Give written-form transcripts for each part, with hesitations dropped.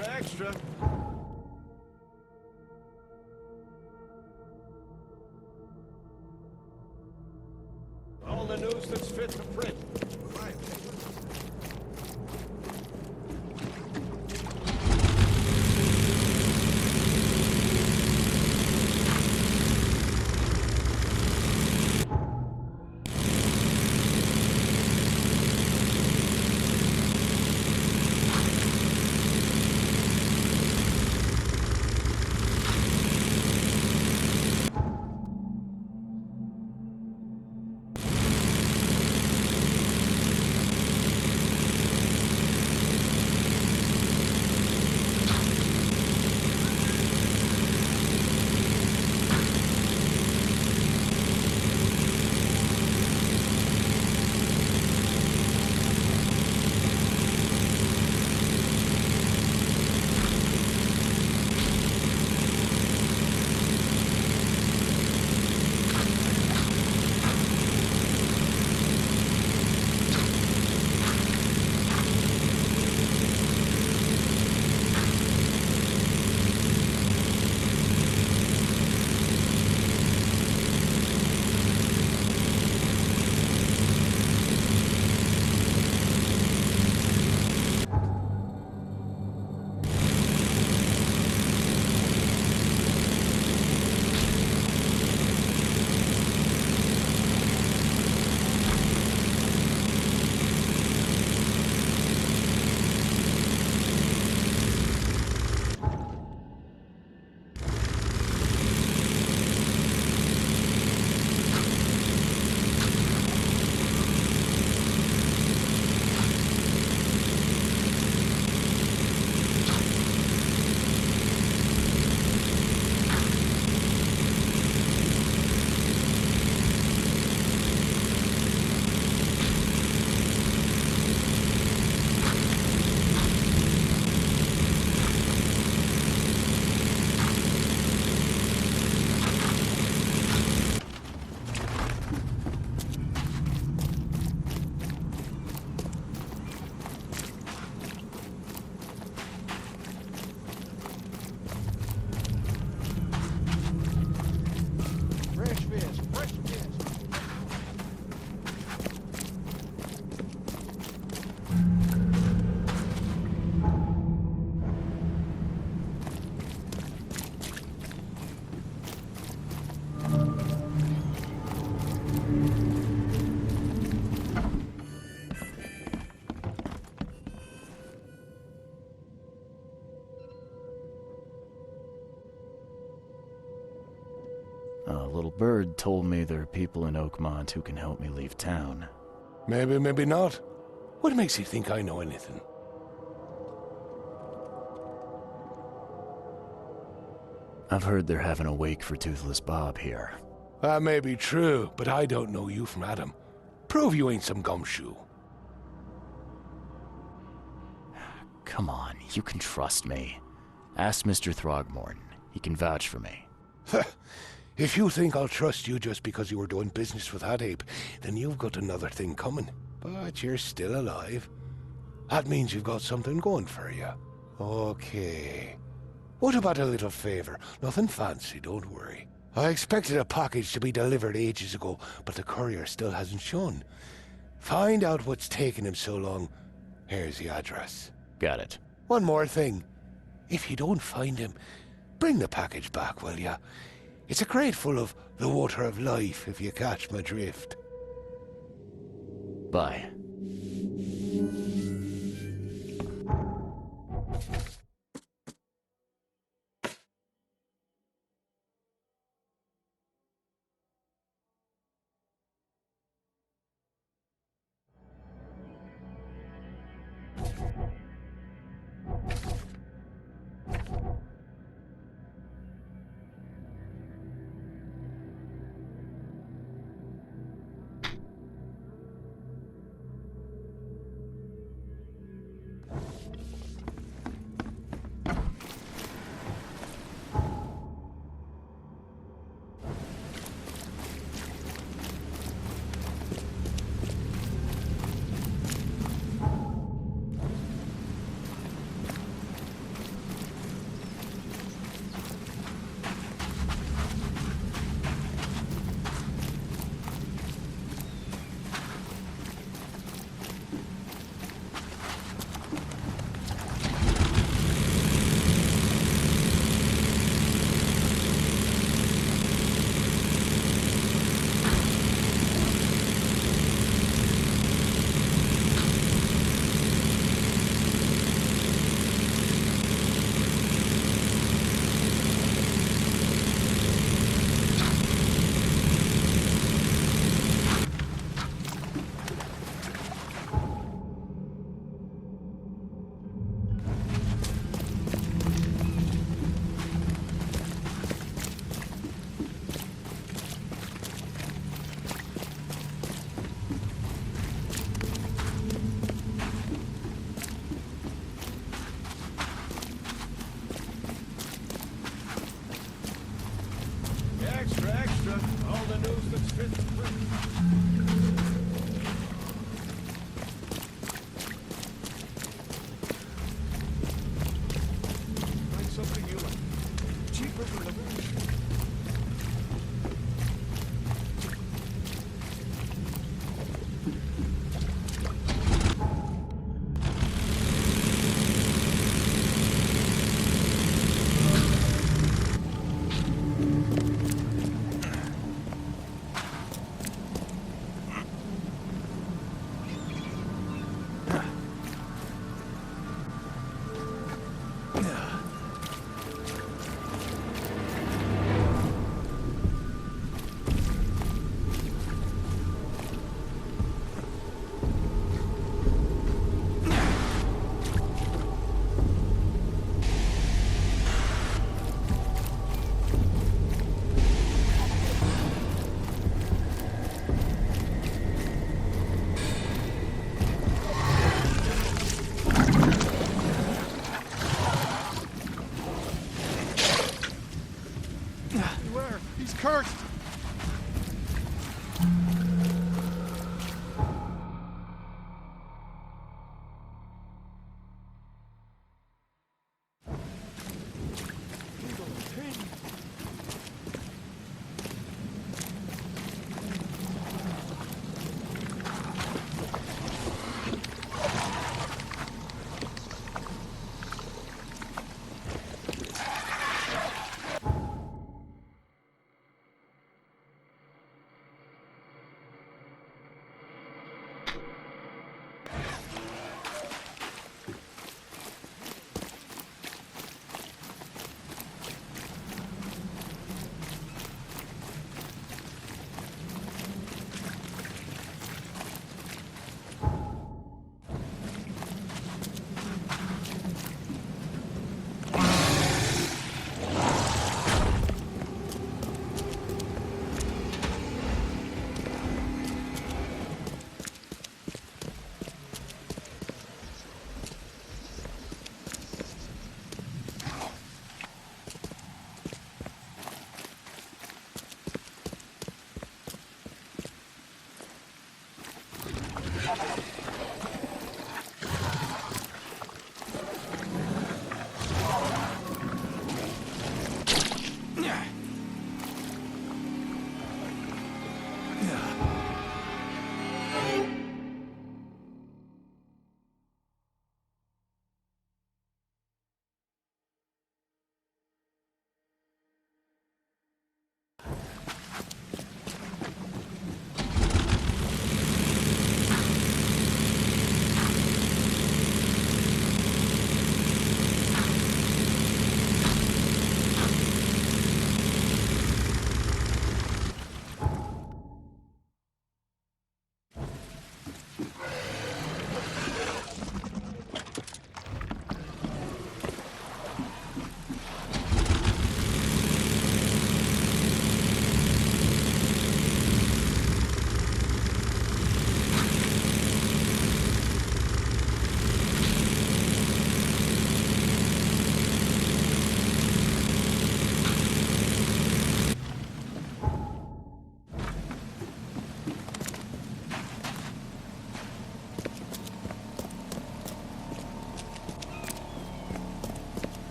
Extra, extra. All the news that's fit to print. Right. A little bird told me there are people in Oakmont who can help me leave town. Maybe, maybe not. What makes you think I know anything? I've heard they're having a wake for Toothless Bob here. That may be true, but I don't know you from Adam. Prove you ain't some gumshoe. Come on, you can trust me. Ask Mr. Throgmorton. He can vouch for me. If you think I'll trust you just because you were doing business with that ape, then you've got another thing coming. But you're still alive. That means you've got something going for you. Okay. What about a little favor? Nothing fancy, don't worry. I expected a package to be delivered ages ago, but the courier still hasn't shown. Find out what's taking him so long. Here's the address. Got it. One more thing. If you don't find him, bring the package back, will ya? It's a crate full of the water of life, if you catch my drift. Bye. fit the print. Find something you like. Cheaper for the Beware, he's cursed!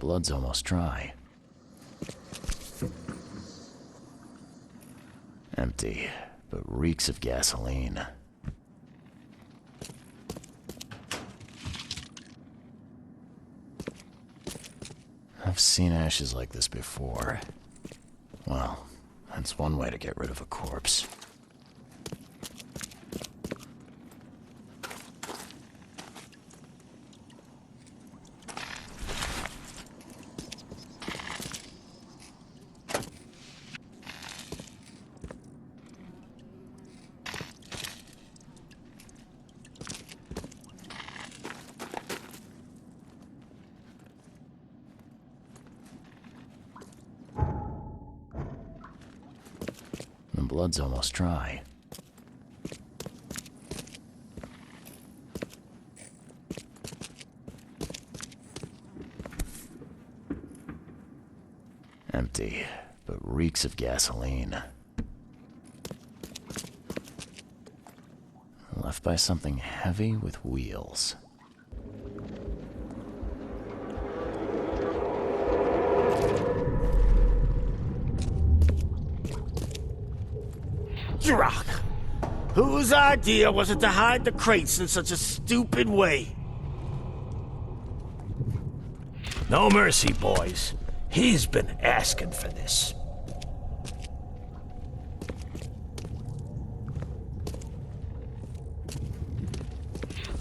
The blood's almost dry. Empty, but reeks of gasoline. I've seen ashes like this before. Well, that's one way to get rid of a corpse. The blood's almost dry. Empty, but reeks of gasoline. Left by something heavy with wheels. Rock! Whose idea was it to hide the crates in such a stupid way? No mercy, boys. He's been asking for this.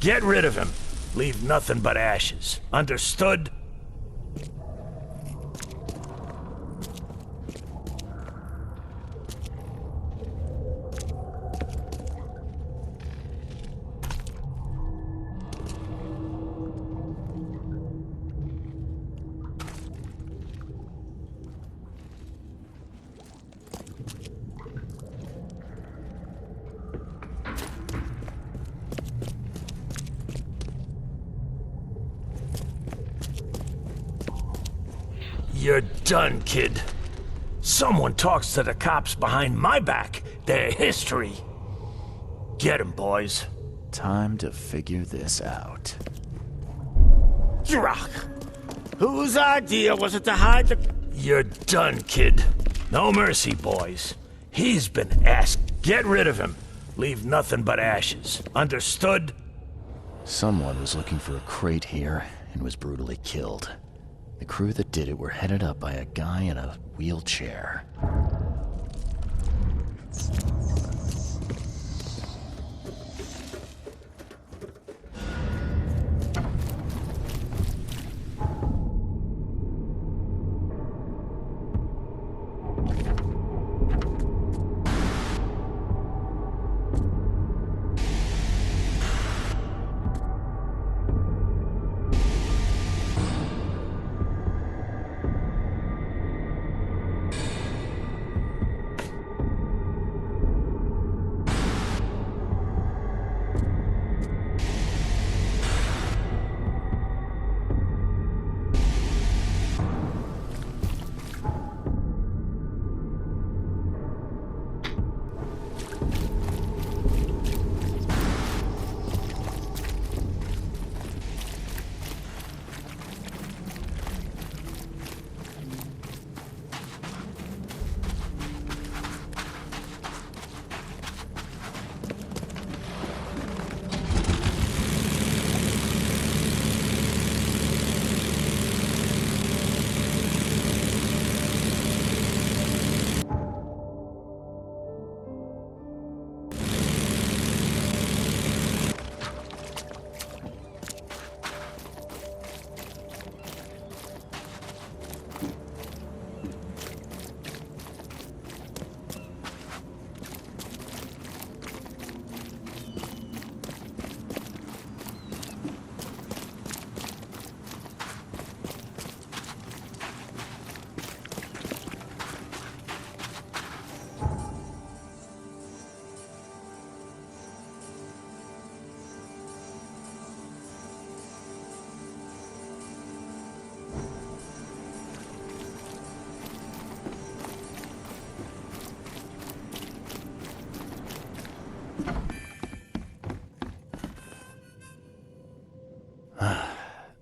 Get rid of him. Leave nothing but ashes. Understood? You're done, kid. Someone talks to the cops behind my back. Their history. Get 'em, boys. Time to figure this out. Rock! Whose idea was it to hide the... You're done, kid. No mercy, boys. He's been asked. Get rid of him. Leave nothing but ashes. Understood? Someone was looking for a crate here and was brutally killed. The crew that did it were headed up by a guy in a wheelchair.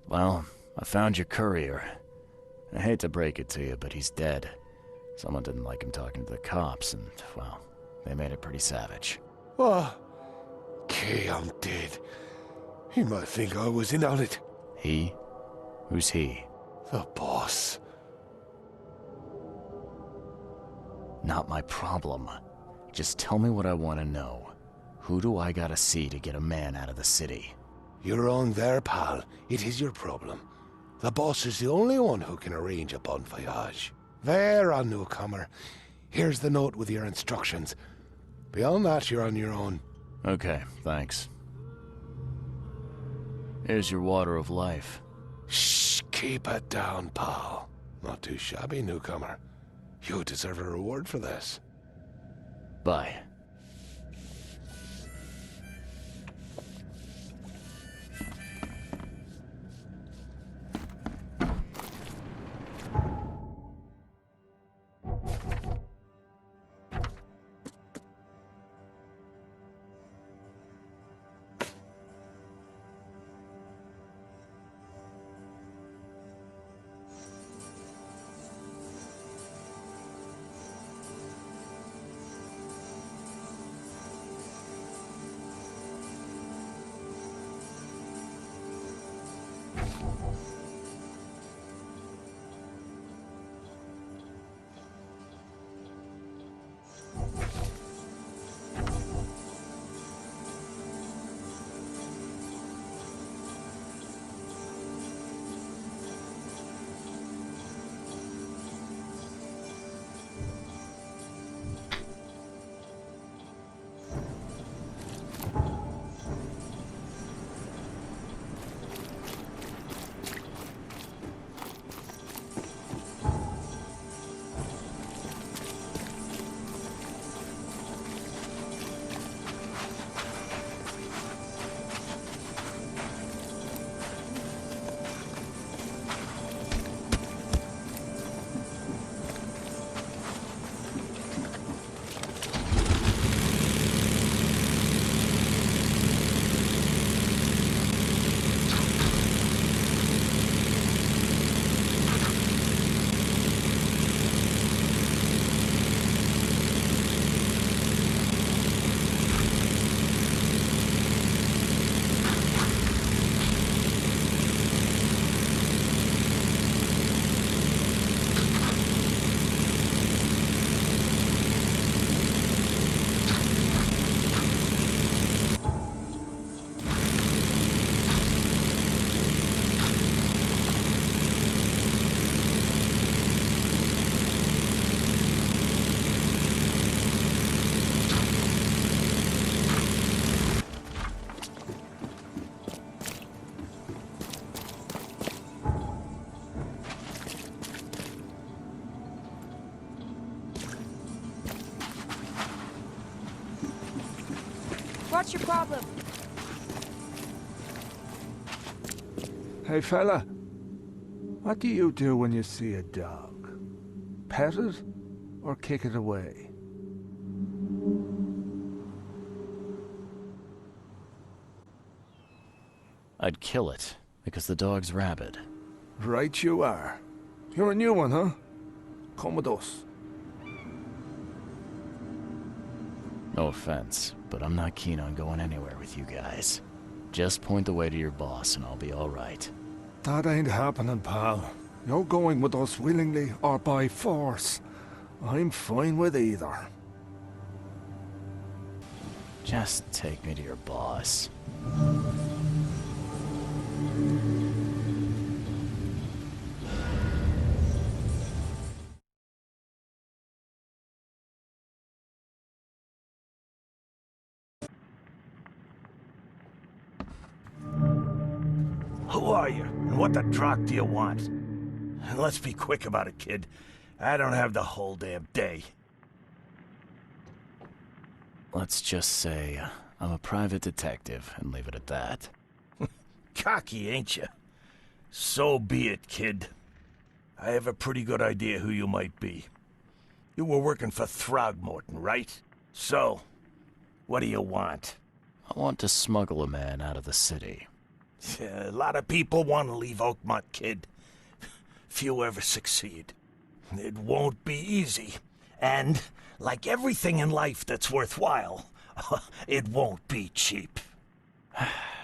Well, I found your courier. I hate to break it to you, but he's dead. Someone didn't like him talking to the cops, and, well, they made it pretty savage. What? Kay, I'm dead. He might think I was in on it. He? Who's he? The boss. Not my problem. Just tell me what I want to know. Who do I gotta see to get a man out of the city? You're on there, pal. It is your problem. The boss is the only one who can arrange a bon voyage. There, on newcomer. Here's the note with your instructions. Beyond that, you're on your own. Okay, thanks. Here's your water of life. Shh, keep it down, pal. Not too shabby, newcomer. You deserve a reward for this. Bye. What's your problem? Hey fella, what do you do when you see a dog? Pet it or kick it away? I'd kill it, because the dog's rabid. Right you are. You're a new one, huh? Come with us. No offense, but I'm not keen on going anywhere with you guys. Just point the way to your boss and I'll be alright. That ain't happening, pal. You're going with us willingly or by force. I'm fine with either. Just take me to your boss. Who are you, and what the drock do you want? Let's be quick about it, kid. I don't have the whole damn day. Let's just say I'm a private detective and leave it at that. Cocky, ain't you? So be it, kid. I have a pretty good idea who you might be. You were working for Throgmorton, right? So, what do you want? I want to smuggle a man out of the city. A lot of people want to leave Oakmont, kid. few ever succeed. It won't be easy. And, like everything in life that's worthwhile, it won't be cheap.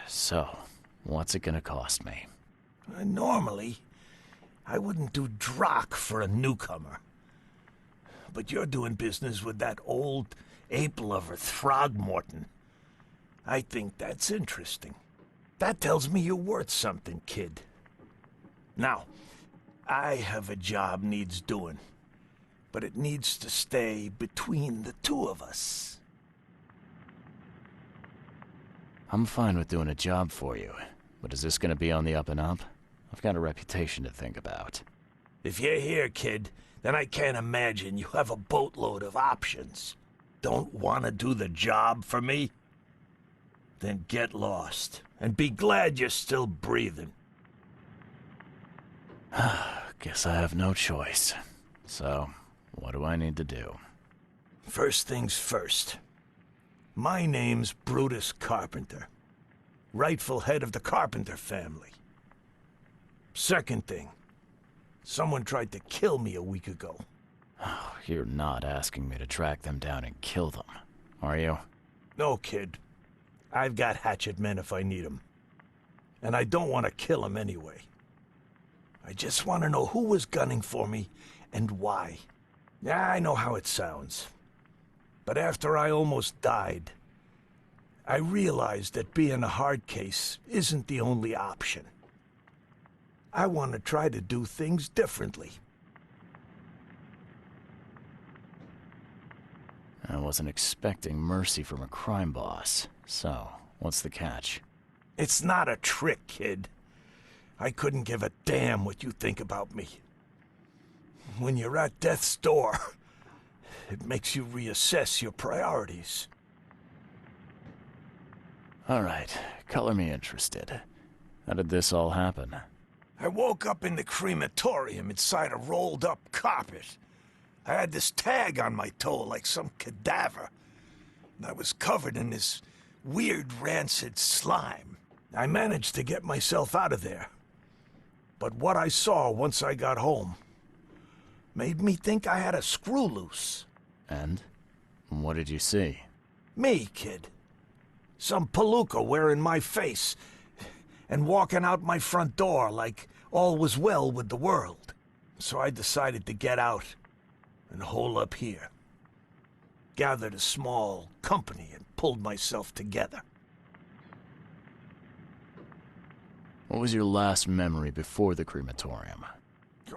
So, what's it gonna cost me? Normally, I wouldn't do drock for a newcomer. But you're doing business with that old ape-lover Throgmorton. I think that's interesting. That tells me you're worth something, kid. Now, I have a job needs doing, but it needs to stay between the two of us. I'm fine with doing a job for you, but is this gonna be on the up and up? I've got a reputation to think about. If you're here, kid, then I can't imagine you have a boatload of options. Don't want to do the job for me? Then get lost, and be glad you're still breathing. Guess I have no choice. So, what do I need to do? First things first. My name's Brutus Carpenter, rightful head of the Carpenter family. Second thing, someone tried to kill me a week ago. You're not asking me to track them down and kill them, are you? No, kid. I've got hatchet men if I need them. And I don't want to kill them anyway. I just want to know who was gunning for me and why. Yeah, I know how it sounds. But after I almost died, I realized that being a hard case isn't the only option. I want to try to do things differently. I wasn't expecting mercy from a crime boss. So, what's the catch? It's not a trick, kid. I couldn't give a damn what you think about me. When you're at death's door, it makes you reassess your priorities. Alright, color me interested. How did this all happen? I woke up in the crematorium inside a rolled-up carpet. I had this tag on my toe like some cadaver, and I was covered in this weird rancid slime. I managed to get myself out of there. But what I saw once I got home made me think I had a screw loose. And? What did you see? Me, kid. Some palooka wearing my face and walking out my front door like all was well with the world. So I decided to get out and hole up here. Gathered a small company and pulled myself together. What was your last memory before the crematorium?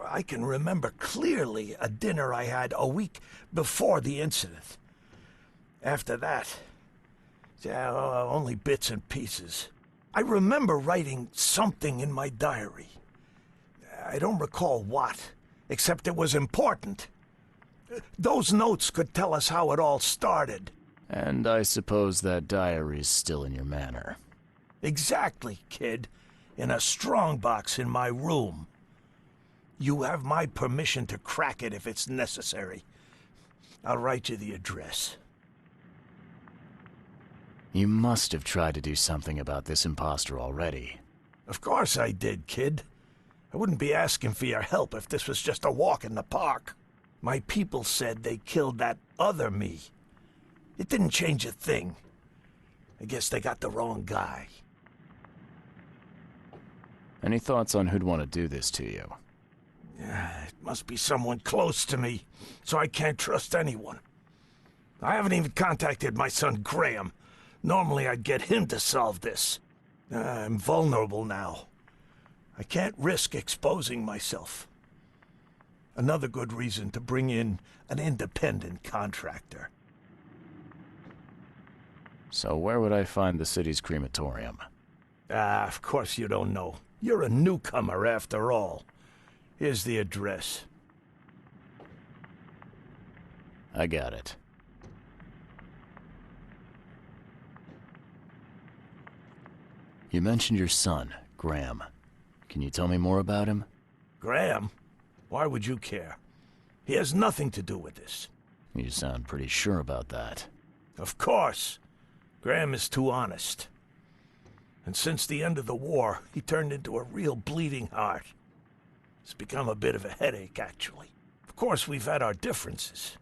I can remember clearly a dinner I had a week before the incident. After that, only bits and pieces. I remember writing something in my diary. I don't recall what, except it was important. Those notes could tell us how it all started. And I suppose that diary's still in your manor. Exactly, kid. In a strongbox in my room. You have my permission to crack it if it's necessary. I'll write you the address. You must have tried to do something about this imposter already. Of course I did, kid. I wouldn't be asking for your help if this was just a walk in the park. My people said they killed that other me. It didn't change a thing. I guess they got the wrong guy. Any thoughts on who'd want to do this to you? It must be someone close to me, so I can't trust anyone. I haven't even contacted my son Graham. Normally I'd get him to solve this. I'm vulnerable now. I can't risk exposing myself. Another good reason to bring in an independent contractor. So where would I find the city's crematorium? Of course you don't know. You're a newcomer after all. Here's the address. I got it. You mentioned your son, Graham. Can you tell me more about him? Graham? Why would you care? He has nothing to do with this. You sound pretty sure about that. Of course. Graham is too honest. And since the end of the war, he turned into a real bleeding heart. It's become a bit of a headache, actually. Of course, we've had our differences,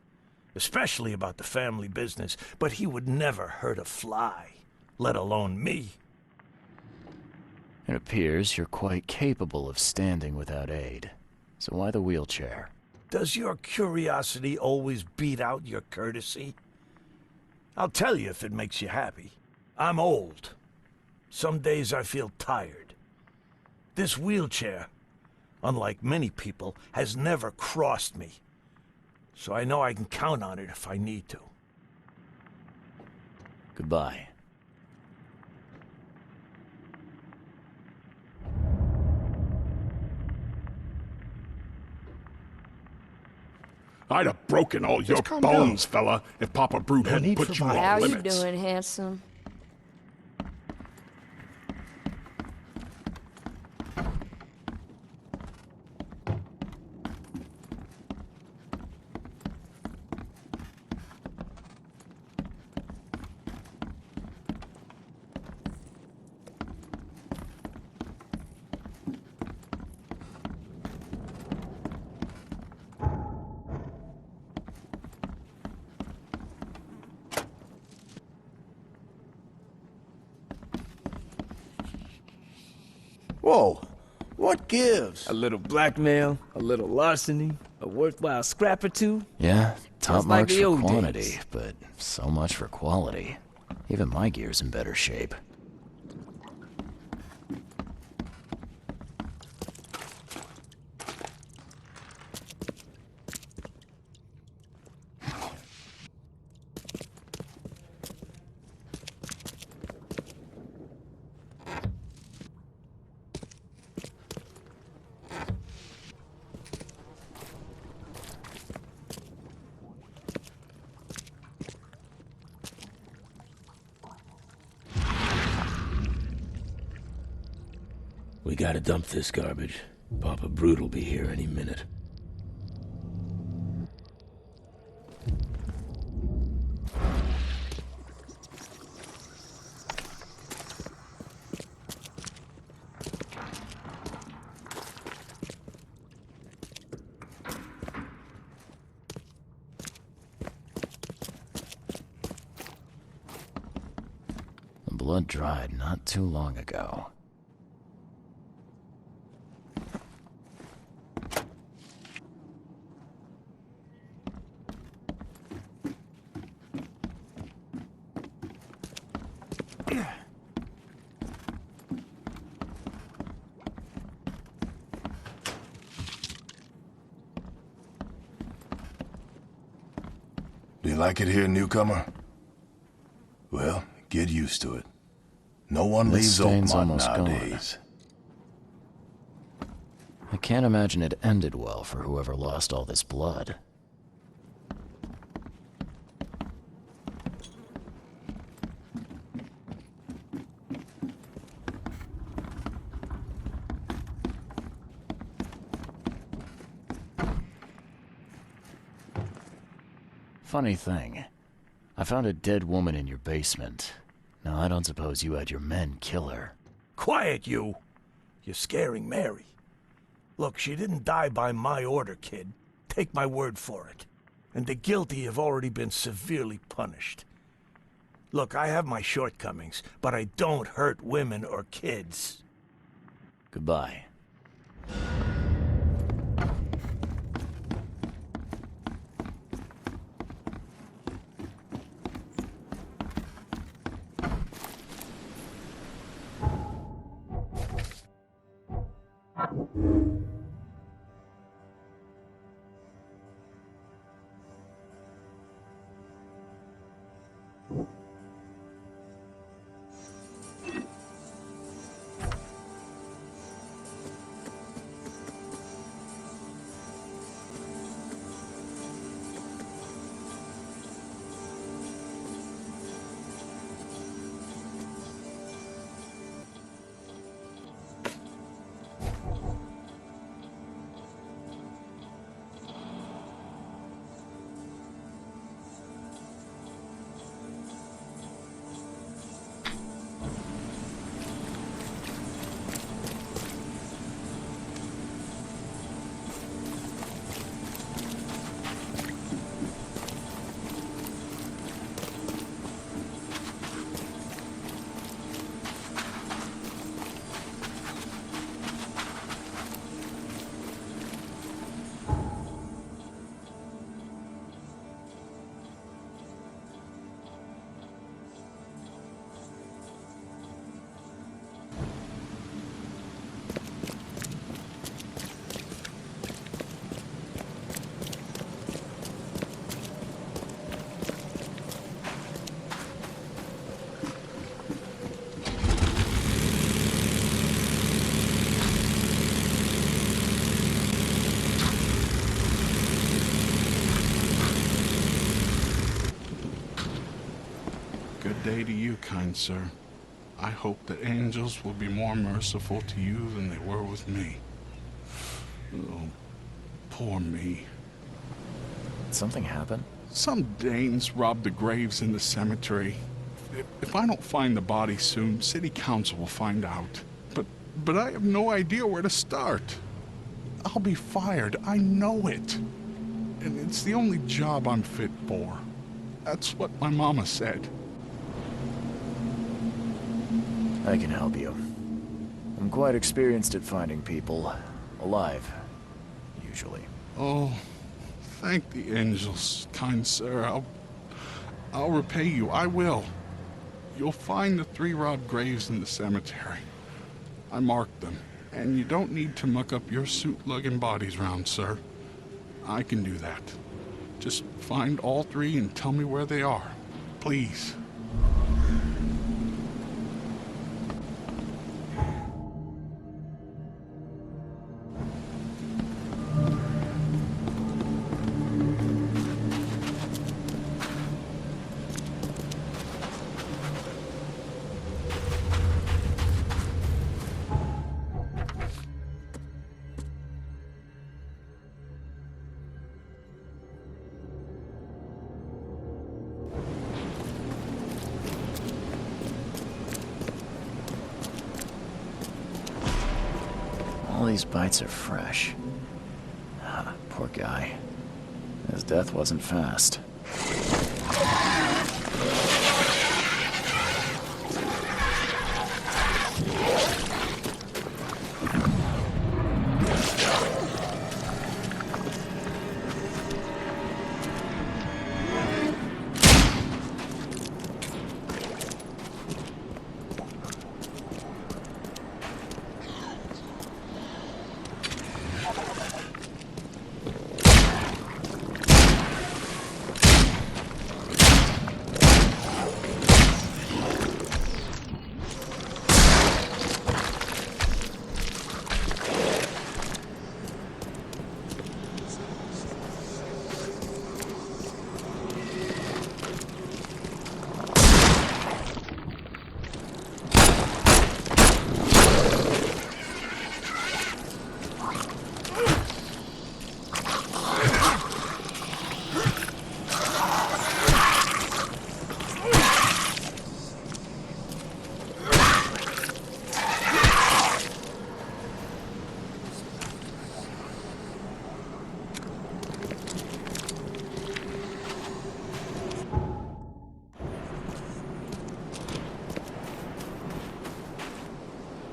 especially about the family business, but he would never hurt a fly, let alone me. It appears you're quite capable of standing without aid. So why the wheelchair? Does your curiosity always beat out your courtesy? I'll tell you if it makes you happy. I'm old. Some days I feel tired. This wheelchair, unlike many people, has never crossed me. So I know I can count on it if I need to. Goodbye. I'd have broken all your calm bones, down. fella, if Papa Brute hadn't need put for you violence. off How you limits. doing, handsome? Whoa, what gives? A little blackmail, a little larceny, a worthwhile scrap or two. Yeah, top Just like marks the for old quantity, days. but so much for quality. Even my gear's in better shape. We gotta dump this garbage. Papa Brute will be here any minute. The blood dried not too long ago. Do you like it here, newcomer? Well, get used to it. No one This leaves stain's Oakmont almost gone. nowadays. I can't imagine it ended well for whoever lost all this blood. Funny thing, I found a dead woman in your basement. Now, I don't suppose you had your men kill her. Quiet, you! You're scaring Mary. Look, she didn't die by my order, kid. Take my word for it. And the guilty have already been severely punished. Look, I have my shortcomings, but I don't hurt women or kids. Goodbye. say to you, kind sir, I hope that angels will be more merciful to you than they were with me. Oh, poor me. Did something happen? Some Danes robbed the graves in the cemetery. If I don't find the body soon, city council will find out. But I have no idea where to start. I'll be fired, I know it. And it's the only job I'm fit for. That's what my mama said. I can help you. I'm quite experienced at finding people alive, usually. Oh, thank the angels, kind sir. I'll repay you, I will. You'll find the 3 robbed graves in the cemetery. I marked them, and you don't need to muck up your suit-lugging bodies round, sir. I can do that. Just find all 3 and tell me where they are. Please. All these bites are fresh. Ah, poor guy. His death wasn't fast.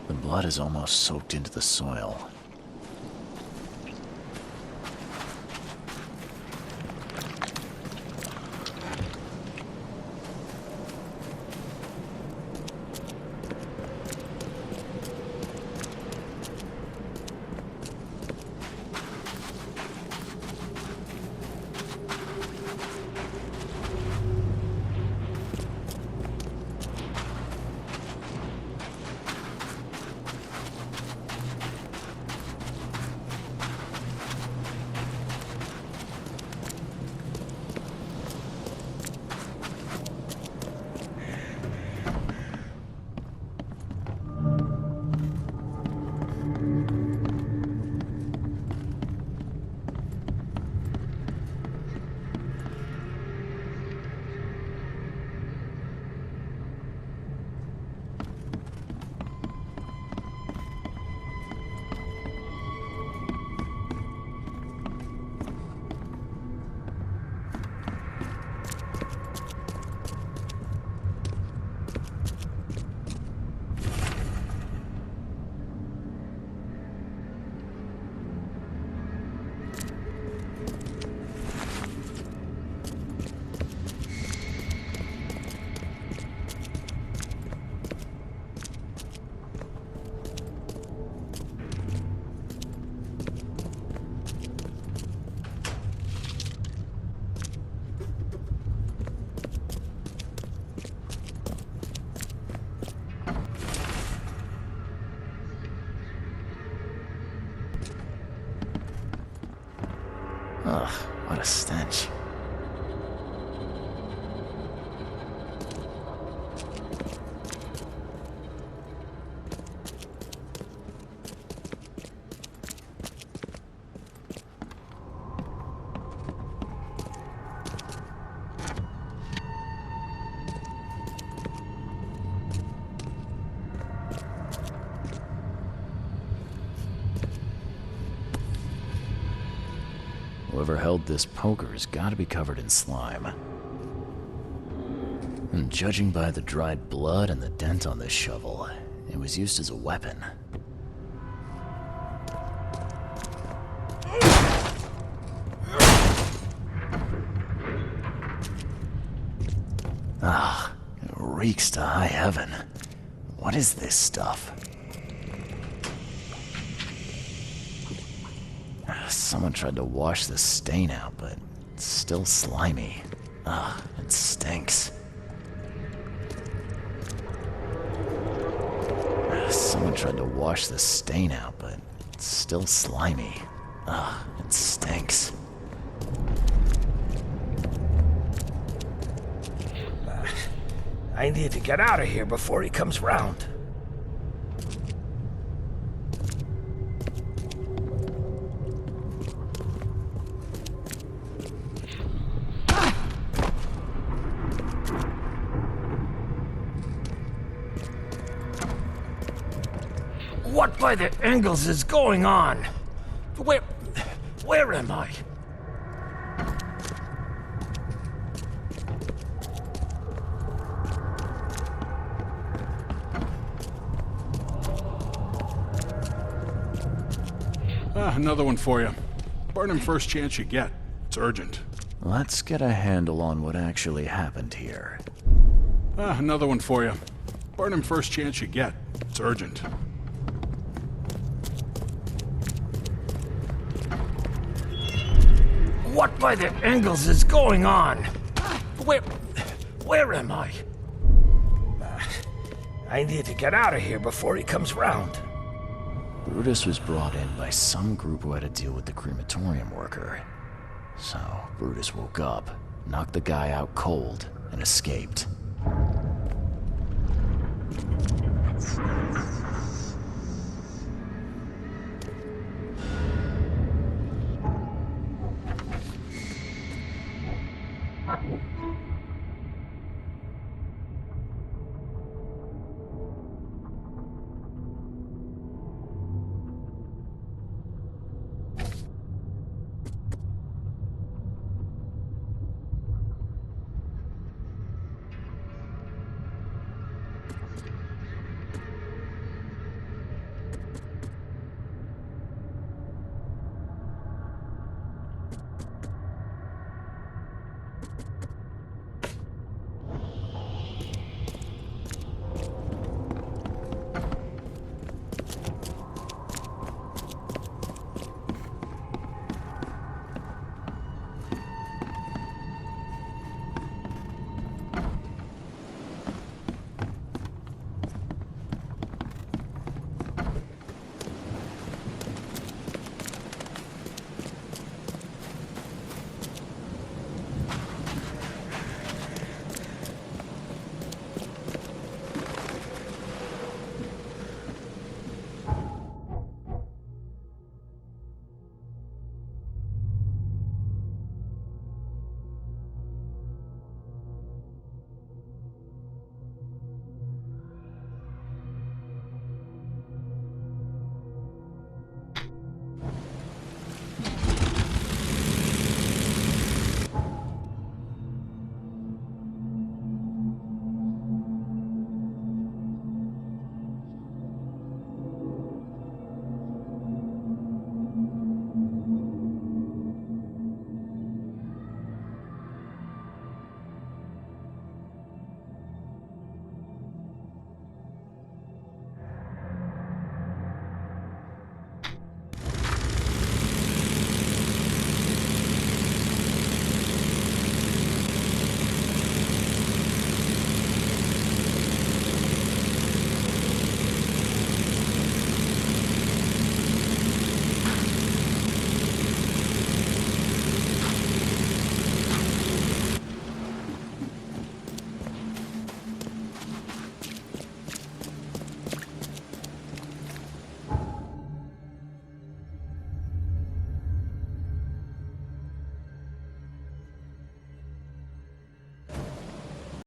The blood is almost soaked into the soil. Ugh, what a stench. Whoever held this poker's gotta be covered in slime. And judging by the dried blood and the dent on this shovel, it was used as a weapon. Ah, it reeks to high heaven. What is this stuff? Someone tried to wash the stain out, but it's still slimy. Ah, it stinks. Someone tried to wash the stain out, but it's still slimy. Ah, it stinks. I need to get out of here before he comes round. What by the Engels is going on? Where am I? Another one for you. Burn him first chance you get. It's urgent. Let's get a handle on what actually happened here. Another one for you. Burn him first chance you get. It's urgent. What by the Engels is going on? Where am I? I need to get out of here before he comes round. Brutus was brought in by some group who had to deal with the crematorium worker. So, Brutus woke up, knocked the guy out cold, and escaped.